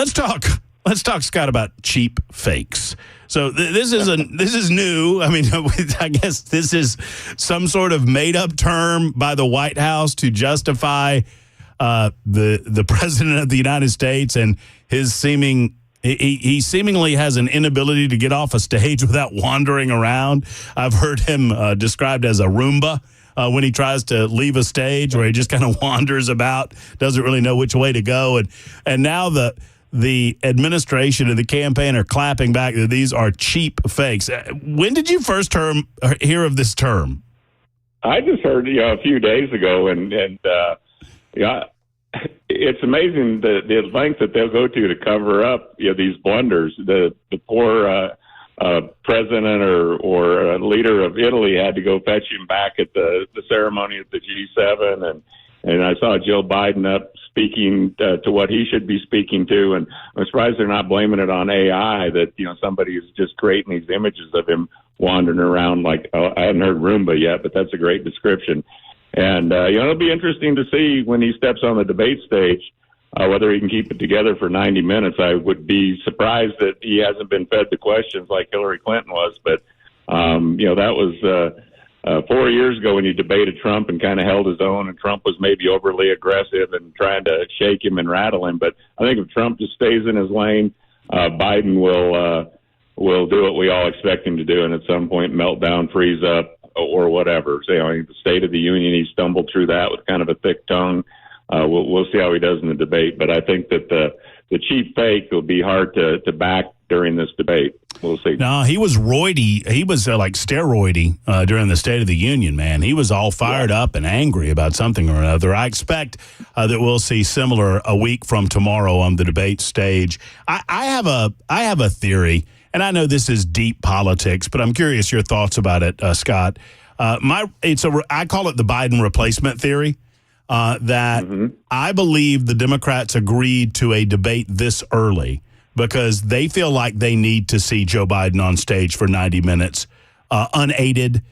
Let's talk, Scott, about cheap fakes. So this is new. I mean, I guess this is some sort of made-up term by the White House to justify the president of the United States and his he seemingly has an inability to get off a stage without wandering around. I've heard him described as a Roomba when he tries to leave a stage, where he just kind of wanders about, doesn't really know which way to go. And now the administration and the campaign are clapping back that these are cheap fakes. When did you first hear of this term? I just heard a few days ago, and it's amazing the length that they'll go to cover up these blunders. The poor president or leader of Italy had to go fetch him back at the ceremony at the G7, and I saw Joe Biden up speaking to what he should be speaking to, and I'm surprised they're not blaming it on AI that somebody is just creating these images of him wandering around like, I hadn't heard Roomba yet, but that's a great description. And it'll be interesting to see when he steps on the debate stage whether he can keep it together for 90 minutes. I would be surprised that he hasn't been fed the questions like Hillary Clinton was, but that was 4 years ago when he debated Trump and kind of held his own, and Trump was maybe overly aggressive and trying to shake him and rattle him. But I think if Trump just stays in his lane, Biden will do what we all expect him to do, and at some point melt down, freeze up, or whatever. So, the State of the Union, he stumbled through that with kind of a thick tongue. We'll see how he does in the debate. But I think that the cheap fake will be hard to back during this debate. We'll see. No, he was roidy. He was like steroidy during the State of the Union, man. He was all fired up and angry about something or another. I expect that we'll see similar a week from tomorrow on the debate stage. I have a theory, and I know this is deep politics, but I'm curious your thoughts about it, Scott. I call it the Biden replacement theory. That I believe the Democrats agreed to a debate this early because they feel like they need to see Joe Biden on stage for 90 minutes, unaided,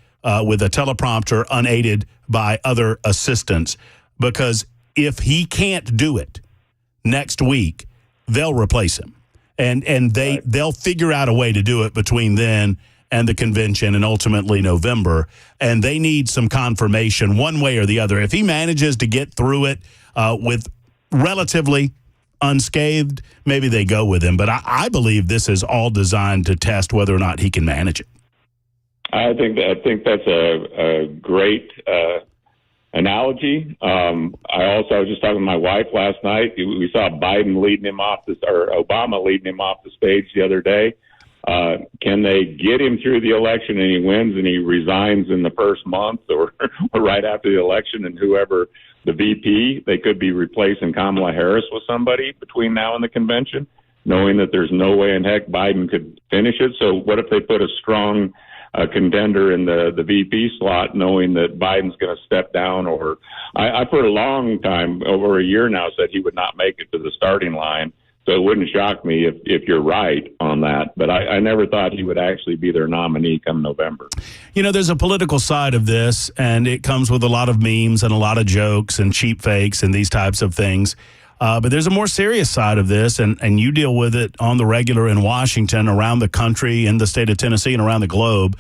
with a teleprompter, unaided by other assistants. Because if he can't do it next week, they'll replace him. And they'll figure out a way to do it between then and the convention and ultimately November. And they need some confirmation one way or the other. If he manages to get through it with relatively unscathed, maybe they go with him. But I believe this is all designed to test whether or not he can manage it. I think that's a great analogy. I was just talking to my wife last night. We saw Biden leading him off or Obama leading him off the stage the other day. Can they get him through the election and he wins and he resigns in the first month or right after the election, and whoever the VP, they could be replacing Kamala Harris with somebody between now and the convention, knowing that there's no way in heck Biden could finish it. So what if they put a strong contender in the VP slot, knowing that Biden's going to step down? Or I for a long time, over a year now, said he would not make it to the starting line. So it wouldn't shock me if you're right on that. But I never thought he would actually be their nominee come November. There's a political side of this, and it comes with a lot of memes and a lot of jokes and cheap fakes and these types of things. But there's a more serious side of this, and you deal with it on the regular in Washington, around the country, in the state of Tennessee, and around the globe.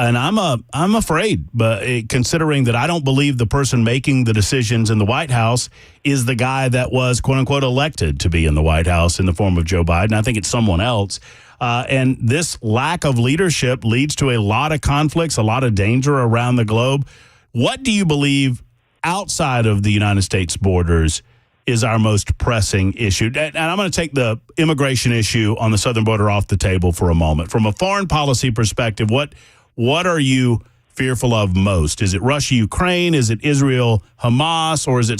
And I'm afraid, but considering that I don't believe the person making the decisions in the White House is the guy that was, quote unquote, elected to be in the White House in the form of Joe Biden. I think it's someone else. And this lack of leadership leads to a lot of conflicts, a lot of danger around the globe. What do you believe outside of the United States borders is our most pressing issue? And I'm going to take the immigration issue on the southern border off the table for a moment. From a foreign policy perspective, what are you fearful of most? Is it Russia, Ukraine? Is it Israel, Hamas? Or is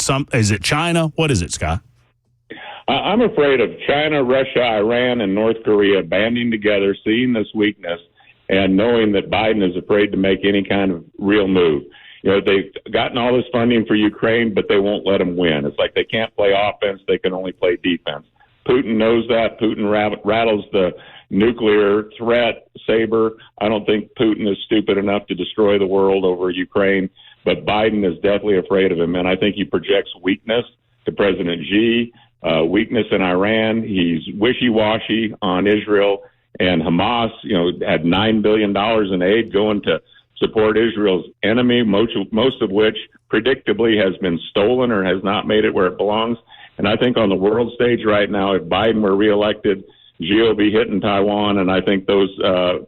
it China? What is it, Scott? I'm afraid of China, Russia, Iran, and North Korea banding together, seeing this weakness, and knowing that Biden is afraid to make any kind of real move. They've gotten all this funding for Ukraine, but they won't let them win. It's like they can't play offense. They can only play defense. Putin knows that. Putin rattles the nuclear threat saber. I don't think Putin is stupid enough to destroy the world over Ukraine, but Biden is definitely afraid of him, and I think he projects weakness to President Xi, weakness in Iran. He's wishy-washy on Israel and Hamas. Had $9 billion in aid going to support Israel's enemy, most of which predictably has been stolen or has not made it where it belongs. And I think on the world stage right now, if Biden were reelected, Xi will be hitting Taiwan, and I think those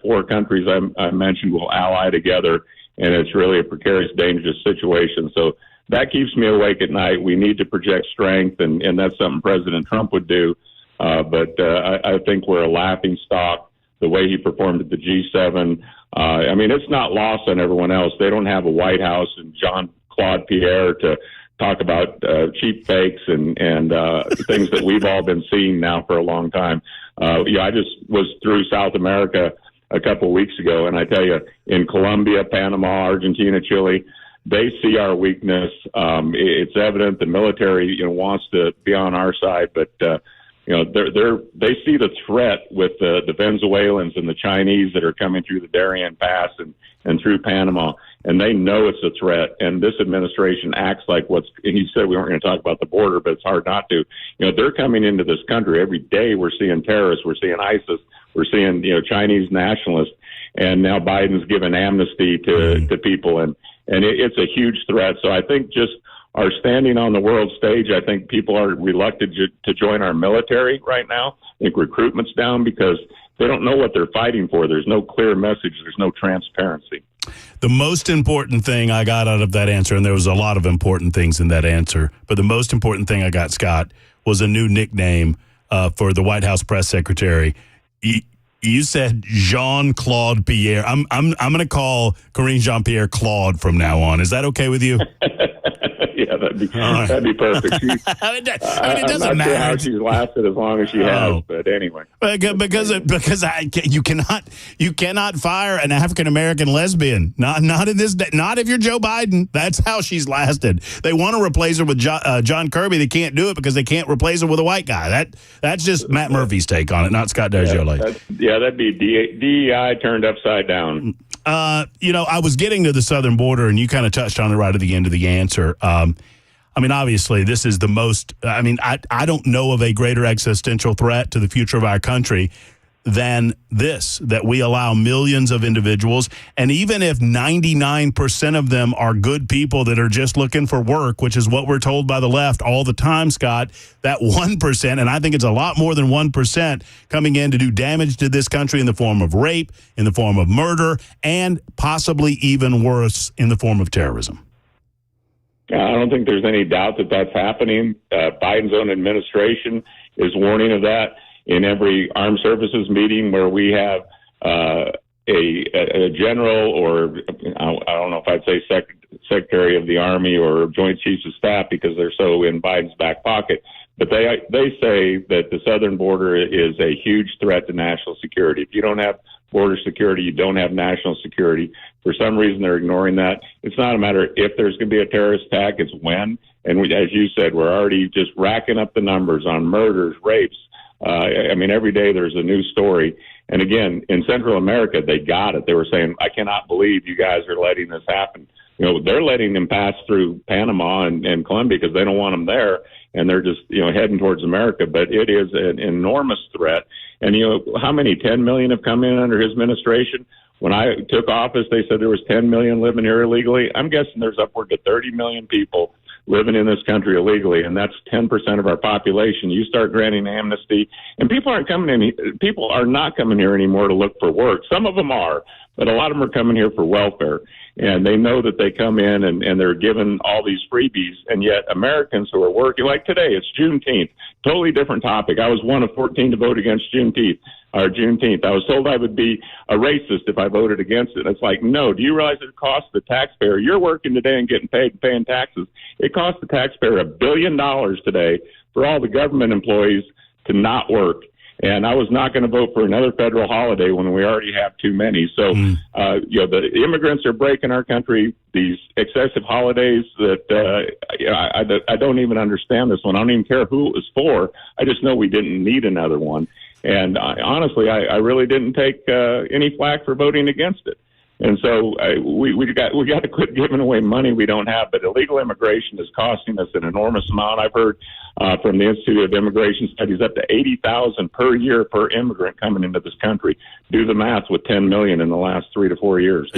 4 countries I mentioned will ally together, and it's really a precarious, dangerous situation. So that keeps me awake at night. We need to project strength, and that's something President Trump would do. But I think we're a laughing stock, the way he performed at the G7. It's not lost on everyone else. They don't have a White House and Jean-Claude Pierre to talk about cheap fakes and things that we've all been seeing now for a long time. I just was through South America a couple of weeks ago, and I tell you, in Colombia, Panama, Argentina, Chile, they see our weakness. It's evident the military wants to be on our side, but they see the threat with the Venezuelans and the Chinese that are coming through the Darien Pass and through Panama, and they know it's a threat. And this administration acts like and he said we weren't going to talk about the border, but it's hard not to. They're coming into this country every day. We're seeing terrorists, we're seeing ISIS, we're seeing Chinese nationalists, and now Biden's given amnesty to people, and it's a huge threat. So I think just our standing on the world stage, I think people are reluctant to join our military right now. I think recruitment's down because they don't know what they're fighting for. There's no clear message. There's no transparency. The most important thing I got out of that answer, and there was a lot of important things in that answer, but the most important thing I got, Scott, was a new nickname for the White House press secretary. You said Jean-Claude Pierre. I'm going to call Karine Jean-Pierre Claude from now on. Is that okay with you? Yeah, that'd be perfect. It doesn't I'm not matter sure how she's lasted as long as she has, but anyway. Because you cannot fire an African American lesbian. Not in this day. Not if you're Joe Biden. That's how she's lasted. They want to replace her with John Kirby. They can't do it because they can't replace her with a white guy. That's just Matt Murphy's take on it, not Scott DesJarlais. That'd be DEI turned upside down. I was getting to the southern border, and you kind of touched on it right at the end of the answer. Obviously, this is the most, I don't know of a greater existential threat to the future of our country than this, that we allow millions of individuals, and even if 99% of them are good people that are just looking for work, which is what we're told by the left all the time, Scott, that 1%, and I think it's a lot more than 1%, coming in to do damage to this country in the form of rape, in the form of murder, and possibly even worse, in the form of terrorism. I don't think there's any doubt that that's happening. Biden's own administration is warning of that. In every armed services meeting where we have a general, or I don't know if I'd say Secretary of the Army or Joint Chiefs of Staff, because they're so in Biden's back pocket, but they say that the southern border is a huge threat to national security. If you don't have border security, you don't have national security. For some reason, they're ignoring that. It's not a matter if there's going to be a terrorist attack, it's when. And as you said, we're already just racking up the numbers on murders, rapes. Every day there's a new story. And again, in Central America, they got it. They were saying, I cannot believe you guys are letting this happen. They're letting them pass through Panama and Colombia because they don't want them there. And they're just, heading towards America. But it is an enormous threat. And, how many? 10 million have come in under his administration? When I took office, they said there was 10 million living here illegally. I'm guessing there's upward to 30 million people living in this country illegally, and that's 10% of our population. You start granting amnesty, and people are not coming here anymore to look for work. Some of them are, but a lot of them are coming here for welfare, and they know that they come in and they're given all these freebies, and yet Americans who are working, like today, it's Juneteenth, totally different topic. I was one of 14 to vote against Juneteenth. I was told I would be a racist if I voted against it. It's like, no, do you realize it costs the taxpayer? You're working today and getting paid and paying taxes. It costs the taxpayer $1 billion today for all the government employees to not work. And I was not going to vote for another federal holiday when we already have too many. So, the immigrants are breaking our country. These excessive holidays that I don't even understand this one. I don't even care who it was for. I just know we didn't need another one. And honestly, I really didn't take any flack for voting against it. And so we got to quit giving away money we don't have. But illegal immigration is costing us an enormous amount. I've heard from the Institute of Immigration Studies up to $80,000 per year per immigrant coming into this country. Do the math with $10 million in the last 3 to 4 years.